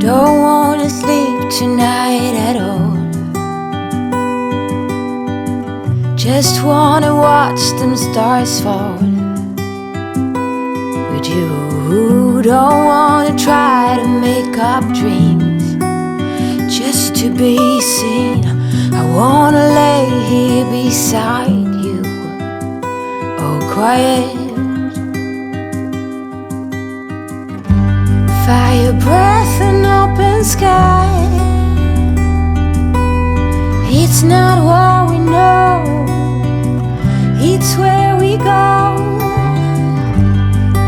Don't wanna sleep tonight at all. Just wanna watch them stars fall with you. Don't wanna try to make up dreams just to be seen. I wanna lay here beside you, all quiet. Fire breath and open sky. It's not what we know, it's where we go.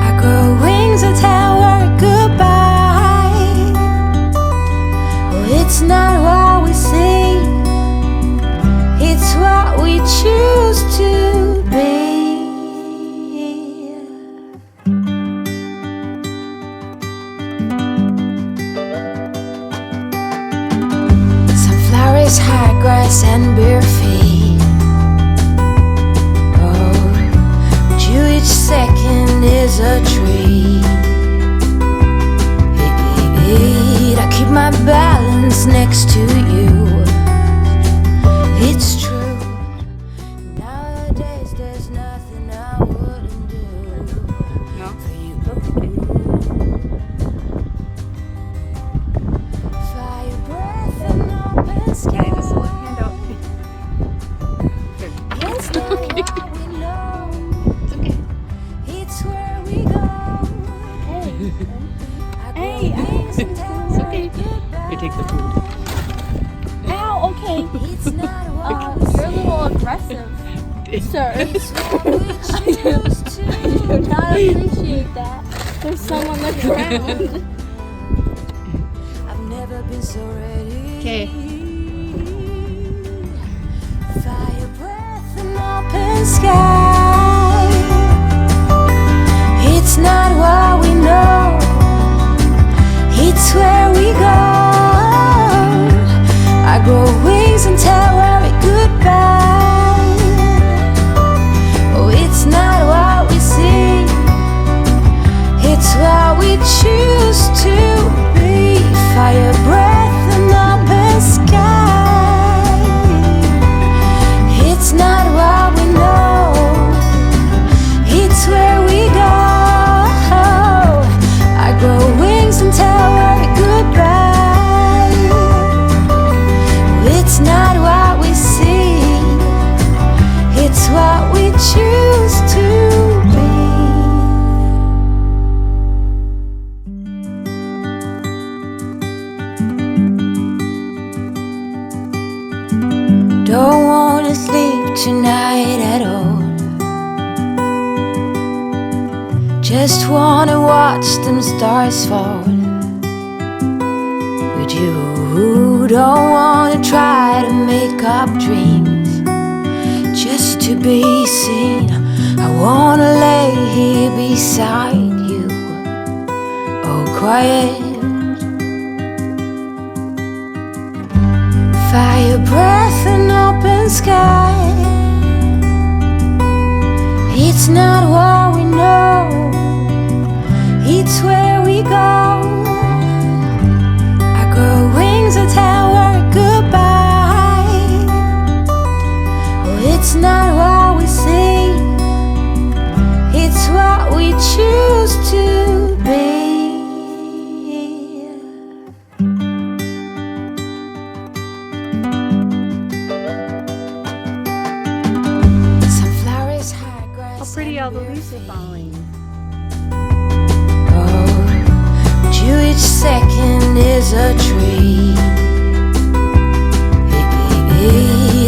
I grow wings and tell her goodbye. Oh, it's not what we see, it's what we choose to be. Sunflowers, high grass and bare feet. Oh, but you each second is a treat. I keep my balance next to you. It's true. Nowadays there's nothing I wouldn't do for you. Fire breath and open sky. It's not what we know. It's okay. It's where we go. Hey, it's okay. You take the food. Ow, okay. It's not what You're a little aggressive, sir. I do not appreciate that. There's some on the ground. I've never been so ready. Okay. Fire breath and open sky. It's not what we know, it's where we go. I grow wings and tell her goodbye. Oh, it's not what we see, it's what we choose to be. Fire breath and open sky. It's not what we know, it's where we go. I grow wings and tell her goodbye. It's not what we see, it's what we choose to be. Don't wanna sleep tonight at all. Just wanna watch them stars fall with you. Don't wanna try to make up dreams just to be seen. I wanna lay here beside you, all quiet. Fire breath and open sky. It's not what we know, it's where we go. I grow wings and tell her goodbye. Oh, it's not what we see, it's what we choose to be. Sunflowers, high grass. How pretty all the leaves are falling. You each second is a treat.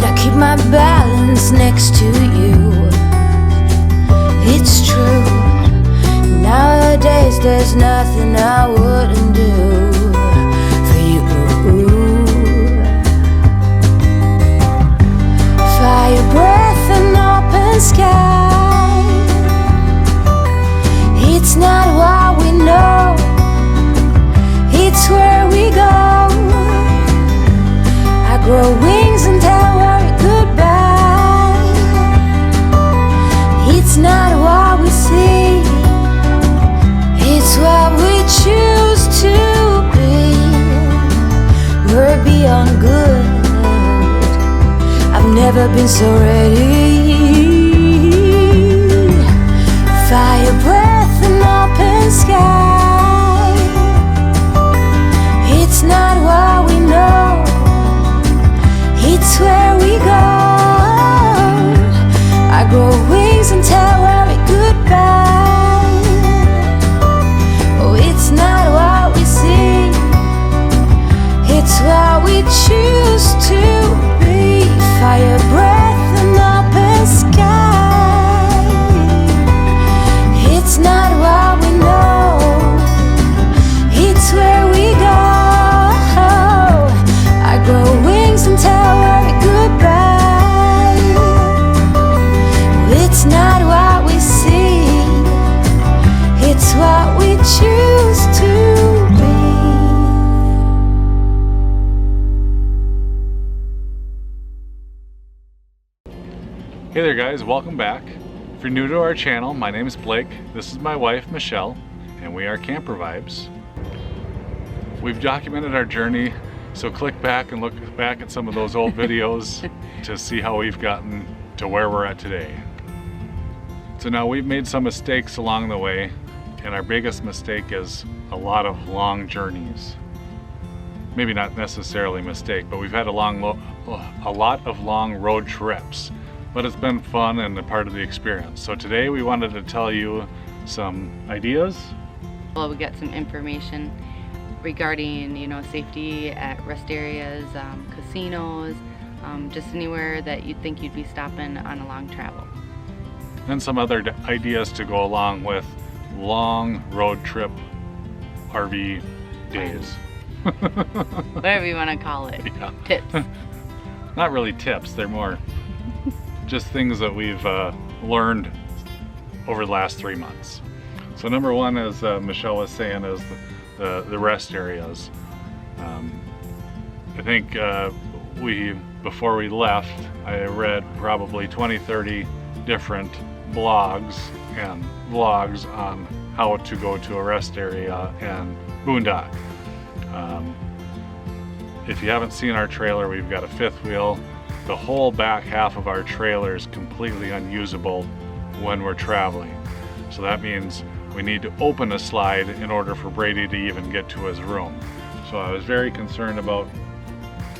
I keep my balance next to you. It's true. Nowadays there's nothing I wouldn't do for you. Fire breath and open sky. It's not what we know, it's where we go. I grow wings and tell her goodbye. It's not what we see, it's what we choose to be. never been so ready. Fire breath and open sky. It's not what we know, it's where we go. I grow wings and tell worry goodbye. Oh, it's not what we see, it's what we choose to be. Fire breath and open sky. It's not what we know, it's where we go. I grow wings and tell worry goodbye. It's not what we see, it's what we choose to be. Hey there guys, welcome back. If you're new to our channel, my name is Blake, this is my wife Michelle, and we are Camper Vibes. We've documented our journey, so click back and look back at some of those old videos to see how we've gotten to where we're at today. So now we've made some mistakes along the way, and our biggest mistake is a lot of long journeys. Maybe not necessarily a mistake, but we've had a lot of long road trips. But it's been fun and a part of the experience. So today we wanted to tell you some ideas. Well, we got some information regarding, safety at rest areas, casinos, just anywhere that you'd think you'd be stopping on a long travel. And some other ideas to go along with long road trip RV days. Whatever you want to call it. Yeah. Tips. Not really tips, they're more just things that we've learned over the last 3 months. So number one, as Michelle was saying, is the rest areas. I think before we left, I read probably 20-30 different blogs and vlogs on how to go to a rest area and boondock. If you haven't seen our trailer, we've got a fifth wheel. The whole back half of our trailer is completely unusable when we're traveling. So that means we need to open a slide in order for Brady to even get to his room. So I was very concerned about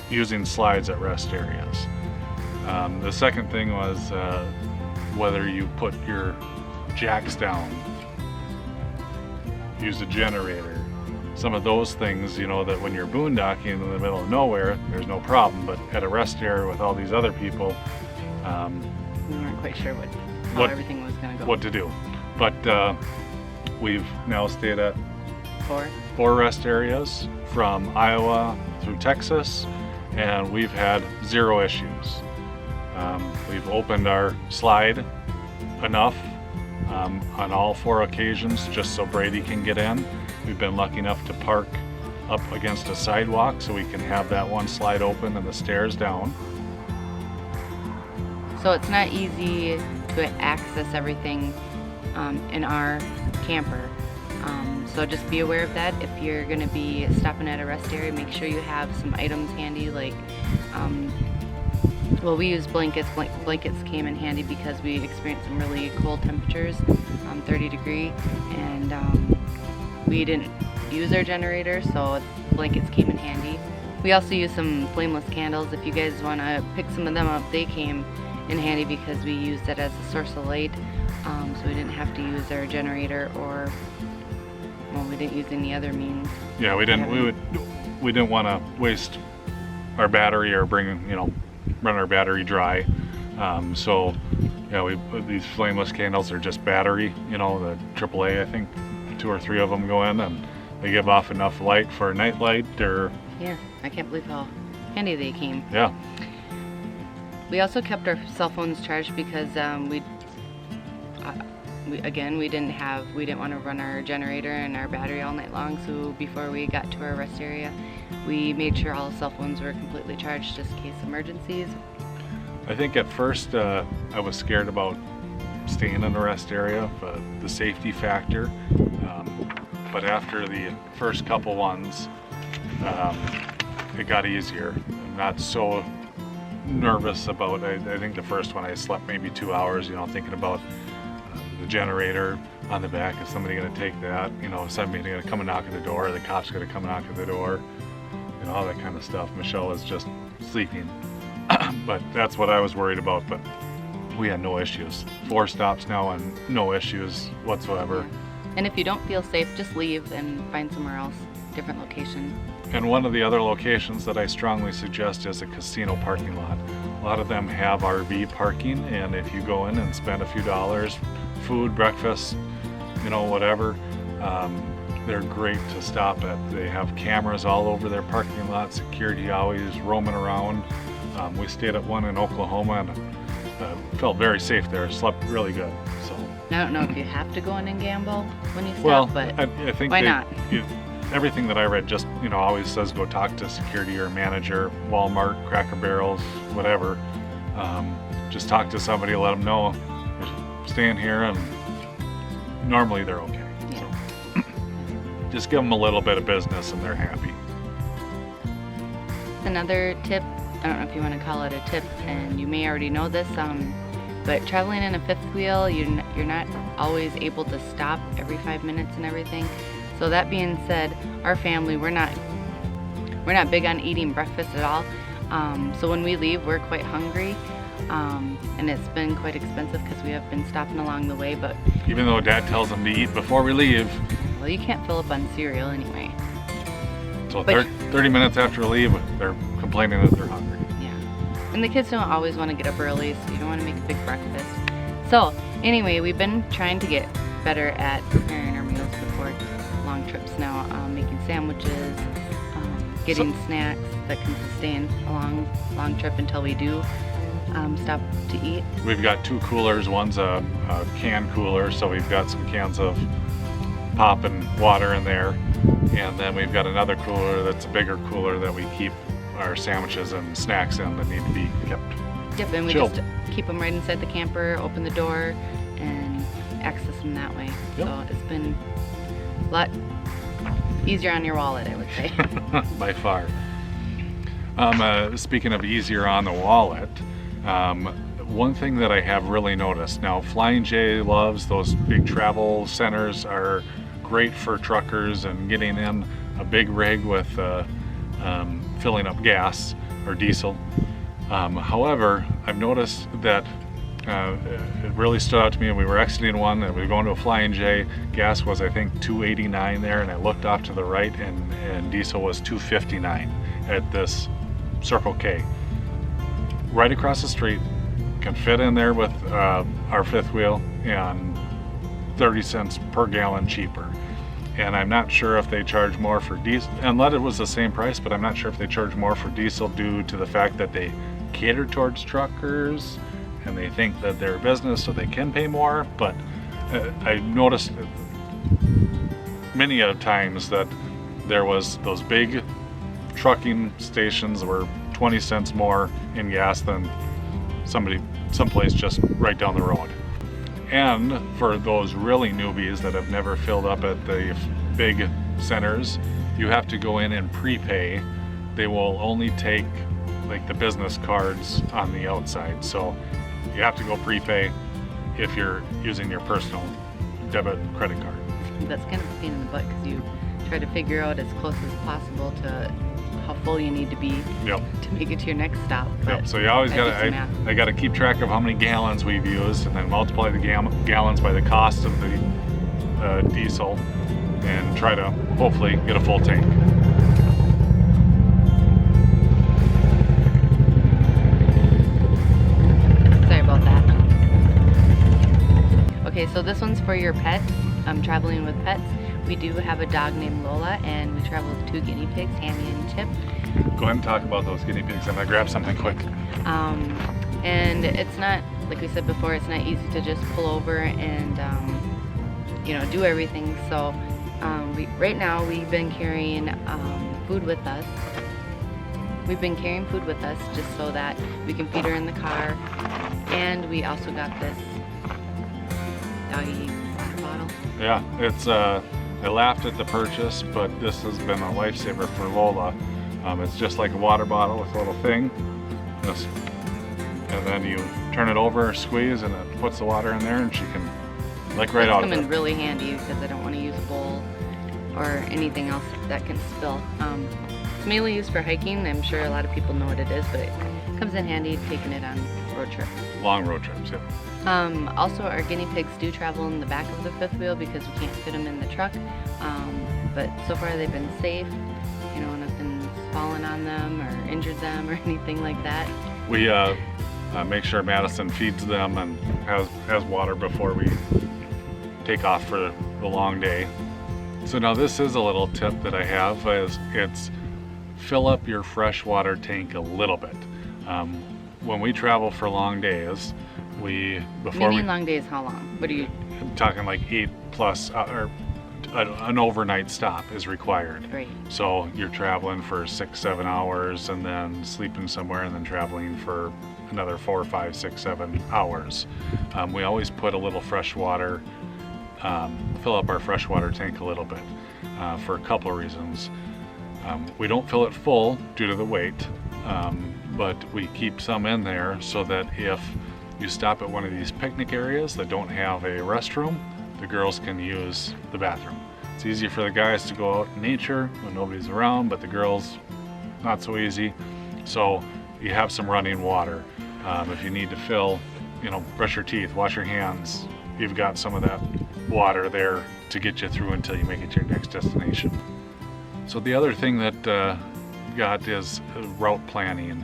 using slides at rest areas. The second thing was whether you put your jacks down, use a generator. Some of those things, that when you're boondocking in the middle of nowhere, there's no problem, but at a rest area with all these other people, we weren't quite sure how everything was going to go. What to do. But we've now stayed at 4 rest areas from Iowa through Texas, and we've had 0 issues. We've opened our slide enough on all 4 occasions just so Brady can get in. We've been lucky enough to park up against a sidewalk so we can have that one slide open and the stairs down. So it's not easy to access everything in our camper. So just be aware of that. If you're going to be stopping at a rest area, make sure you have some items handy, like well, we use blankets. Blankets came in handy because we experienced some really cold temperatures, 30 degree, and we didn't use our generator, so blankets came in handy. We also used some flameless candles. If you guys want to pick some of them up, they came in handy because we used it as a source of light, so we didn't have to use our generator, or well, we didn't use any other means. Yeah, we didn't. We didn't want to waste our battery or run our battery dry. So yeah, these flameless candles are just battery. The AAA, I think 2 or 3 of them go in, and they give off enough light for a night light. Yeah, I can't believe how handy they came. Yeah. We also kept our cell phones charged because we didn't want to run our generator and our battery all night long. So before we got to our rest area, we made sure all cell phones were completely charged just in case emergencies. I think at first I was scared about staying in the rest area, the safety factor. But after the first couple ones, it got easier. Not so nervous about. I think the first one I slept maybe 2 hours, you know, thinking about the generator on the back. Is somebody going to take that? You know, is somebody going to come and knock at the door? The cops going to come and knock at the door? And all that kind of stuff. Michelle is just sleeping. But that's what I was worried about. But we had no issues. 4 stops now and no issues whatsoever. And if you don't feel safe, just leave and find somewhere else, different location. And one of the other locations that I strongly suggest is a casino parking lot. A lot of them have RV parking, and if you go in and spend a few dollars, food, breakfast, you know, whatever, they're great to stop at. They have cameras all over their parking lot, security always roaming around. We stayed at one in Oklahoma and felt very safe there, slept really good. So I don't know if you have to go in and gamble when you stop, well, but I think why not? Everything that I read just, you know, always says go talk to security or manager, Walmart, Cracker Barrels, whatever. Just talk to somebody, let them know you're staying here, and normally they're okay. Yeah. So just give them a little bit of business and they're happy. Another tip, I don't know if you want to call it a tip, and you may already know this, but traveling in a fifth wheel, you're not always able to stop every 5 minutes and everything. So that being said, our family, we're not big on eating breakfast at all. So when we leave, we're quite hungry, and it's been quite expensive because we have been stopping along the way. But even though Dad tells them to eat before we leave, well, you can't fill up on cereal anyway. So But 30 minutes after we leave, they're complaining that they're hungry. yeah, and the kids don't always want to get up early, so you don't want to make a big breakfast. So anyway, we've been trying to get better at preparing our meals before long trips now, making sandwiches, getting snacks that can sustain a long trip until we do stop to eat. We've got 2 coolers. One's a can cooler, so we've got some cans of pop and water in there, and then we've got another cooler that's a bigger cooler that we keep our sandwiches and snacks in that need to be kept Yep, and we chilled. just keep them right inside the camper, open the door, and access them that way. Yep. So it's been a lot easier on your wallet, I would say. by far. Speaking of easier on the wallet, one thing that I have really noticed, now Flying J loves those big travel centers, are great for truckers and getting in a big rig with filling up gas or diesel. However, I've noticed that it really stood out to me. We were exiting one and we were going to a Flying J. Gas was, I think, $2.89 there, and I looked off to the right and diesel was $2.59 at this Circle K. Right across the street, can fit in there with our fifth wheel, and 30 cents per gallon cheaper. And I'm not sure if they charge more for diesel, and it was the same price, but I'm not sure if they charge more for diesel due to the fact that they cater towards truckers and they think that they're a business so they can pay more. But I noticed many a times that there was those big trucking stations were 20 cents more in gas than someplace just right down the road. And for those really newbies that have never filled up at the big centers, you have to go in and prepay. They will only take like the business cards on the outside, so you have to go prepay if you're using your personal debit credit card. That's kind of a pain in the butt because you try to figure out as close as possible to how full you need to be Yep. to make it to your next stop. Yep. So you always gotta I got to keep track of how many gallons we've used, and then multiply the gallons by the cost of the diesel, and try to hopefully get a full tank. Sorry about that. Okay, so this one's for your pets. I'm traveling with pets. We do have a dog named Lola, and we travel with 2 guinea pigs, Hammy and Chip. Go ahead and talk about those guinea pigs. I'm gonna grab something quick. And it's not, like we said before, it's not easy to just pull over and do everything. So right now we've been carrying food with us. We've been carrying food with us just so that we can feed her in the car. And we also got this doggy water bottle. Yeah, it's I laughed at the purchase, but this has been a lifesaver for Lola. It's just like a water bottle with a little thing. Just and then you turn it over, squeeze, and it puts the water in there, and she can lick right out of it. It's come in really handy because I don't want to use a bowl or anything else that can spill. It's mainly used for hiking. I'm sure a lot of people know what it is, but it comes in handy taking it on road trips. Long road trips, yeah. Also, our guinea pigs do travel in the back of the fifth wheel because we can't fit them in the truck. But so far they've been safe. You know, nothing's fallen on them or injured them or anything like that. We make sure Madison feeds them and has water before we take off for the long day. So now this is a little tip that I have, is it's fill up your freshwater tank a little bit. When we travel for long days, long days, how long? What are you talking, like 8+ or an overnight stop is required. Right. So you're traveling for 6-7 hours and then sleeping somewhere and then traveling for another 4, 5, 6, 7 hours. We always put a little fresh water, fill up our freshwater tank a little bit for a couple of reasons. We don't fill it full due to the weight, but we keep some in there so that if you stop at one of these picnic areas that don't have a restroom, the girls can use the bathroom. It's easy for the guys to go out in nature when nobody's around, but the girls, not so easy. So you have some running water. If you need to fill, brush your teeth, wash your hands, you've got some of that water there to get you through until you make it to your next destination. So the other thing that got is route planning.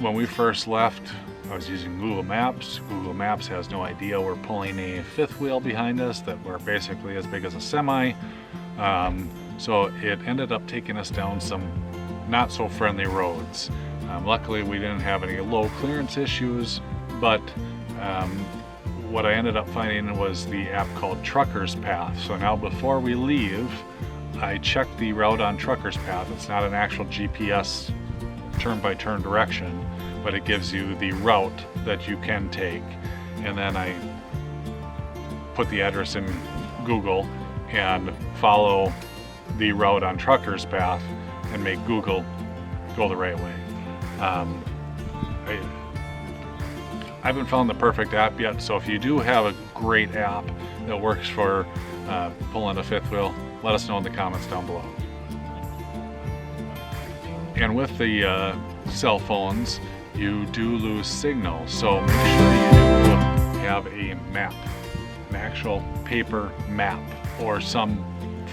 When we first left, I was using Google Maps. Google Maps has no idea we're pulling a fifth wheel behind us that we're basically as big as a semi. So it ended up taking us down some not so friendly roads. Luckily we didn't have any low clearance issues, but what I ended up finding was the app called Trucker's Path. So now before we leave, I check the route on Trucker's Path. It's not an actual GPS turn-by-turn direction, but it gives you the route that you can take. And then I put the address in Google and follow the route on Trucker's Path and make Google go the right way. I haven't found the perfect app yet, so if you do have a great app that works for pulling a fifth wheel, let us know in the comments down below. And with the cell phones, you do lose signal, so make sure you have a map, an actual paper map, or some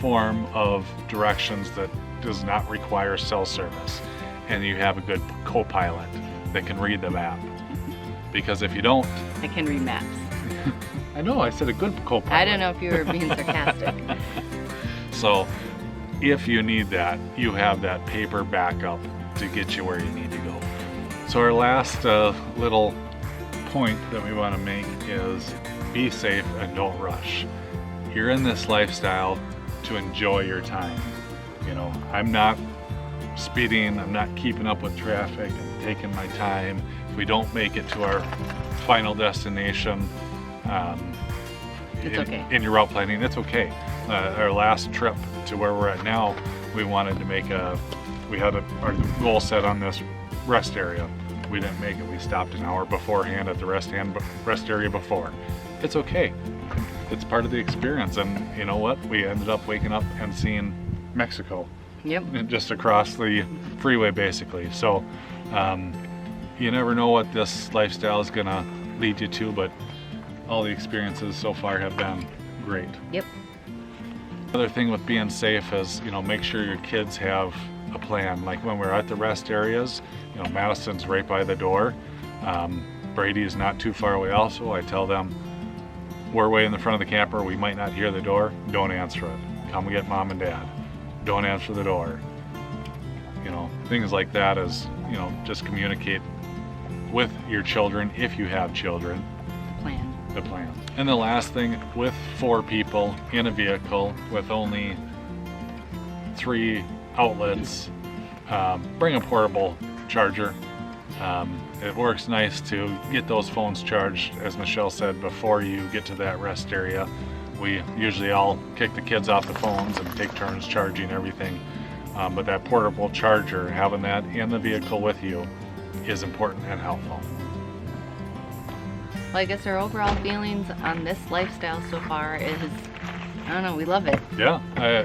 form of directions that does not require cell service, and you have a good co-pilot that can read the map. Because if you don't... I can read maps. I know, I said a good co-pilot. I don't know if you were being sarcastic. So if you need that, you have that paper backup to get you where you need to go. So our last little point that we want to make is be safe and don't rush. You're in this lifestyle to enjoy your time. I'm not speeding, I'm not keeping up with traffic, I'm taking my time. If we don't make it to our final destination it's okay. In your route planning, it's okay. Our last trip to where we're at now, we wanted to make we had our goal set on this rest area. We didn't make it. We stopped an hour beforehand at the rest area before. It's okay. It's part of the experience. And you know what? We ended up waking up and seeing Mexico. Yep. Just across the freeway, basically. So you never know what this lifestyle is gonna lead you to, but all the experiences so far have been great. Yep. Another thing with being safe is, make sure your kids have a plan. Like when we're at the rest areas, Madison's right by the door. Brady is not too far away also. I tell them, we're way in the front of the camper, we might not hear the door, don't answer it. Come get mom and dad. Don't answer the door. Things like that is, just communicate with your children if you have children. The plan. And the last thing, with 4 people in a vehicle with only 3 outlets, bring a portable charger. It works nice to get those phones charged, as Michelle said, before you get to that rest area. We usually all kick the kids off the phones and take turns charging everything. But that portable charger, having that in the vehicle with you is important and helpful. Well, I guess our overall feelings on this lifestyle so far is, I don't know, we love it. Yeah,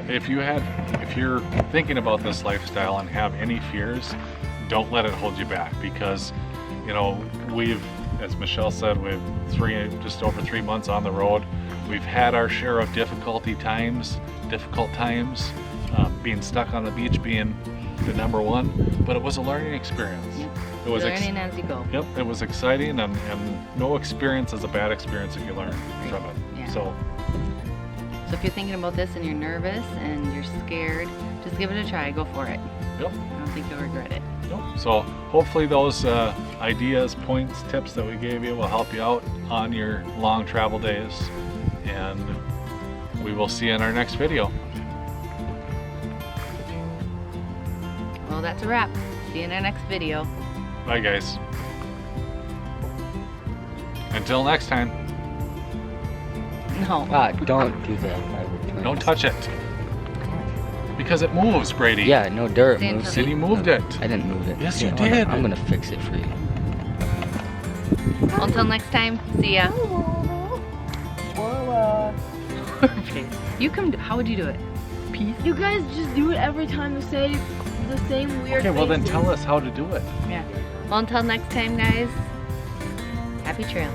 if you're thinking about this lifestyle and have any fears, don't let it hold you back, because you know, we've, as Michelle said, we've just over 3 months on the road. We've had our share of difficult times, being stuck on the beach being the number one, but it was a learning experience. Yep. It was learning as you go. Yep, it was exciting, and no experience is a bad experience if you learn from it. Yeah. So if you're thinking about this and you're nervous and you're scared, just give it a try. Go for it. yep. I don't think you'll regret it. Nope. So hopefully those ideas, points, tips that we gave you will help you out on your long travel days, and we will see you in our next video. Well, that's a wrap. See you in our next video. Bye guys. Until next time. No. Don't do that. Don't touch it. Because it moves, Brady. Yeah, no dirt Stand moves. for And he moved it. I didn't move it. Yes, you know, did. I'm gonna fix it for you. Well, until next time, see ya. You come. How would you do it? Peace. You guys just do it every time the same weird Okay, well then faces. tell us how to do it. Yeah. Well, until next time, guys. Happy trails.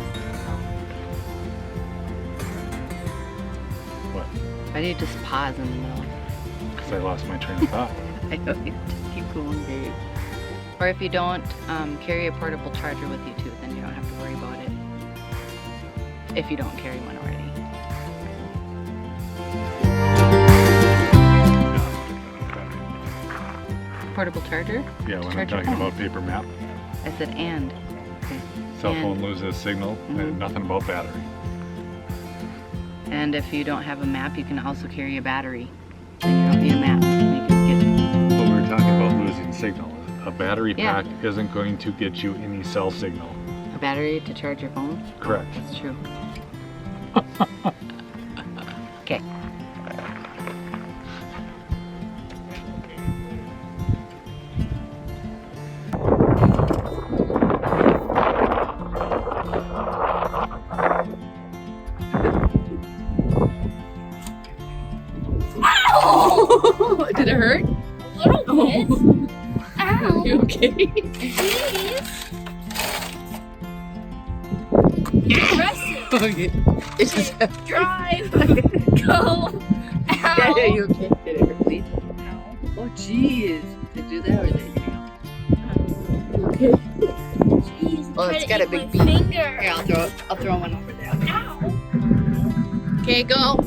What? Why do you just pause in the middle? Because I lost my train of thought. I know you just keep going, babe. Or if you don't, carry a portable charger with you too, then you don't have to worry about it. If you don't carry one already. Portable charger? Yeah, when I'm Charge your talking phone. about paper map, I said and. Okay. cell phone And- loses signal, Mhm. and nothing about battery. And if you don't have a map, you can also carry a battery. Then you don't need a map. You can get But we were talking about losing signal. A battery Yeah. pack isn't going to get you any cell signal. a battery to charge your phone. Correct. That's true. Okay. Did it hurt? A little bit. Ow. You okay? Jeez. Aggressive. Okay. It's just Drive. Go. Ow. yeah, you okay? Did it hurt, please? Ow. Oh, jeez. Did it do that or did it? Jeez. Well, I'm it's trying got a to big eat beak. my finger. Here, I'll throw one over there. Ow. Okay, go.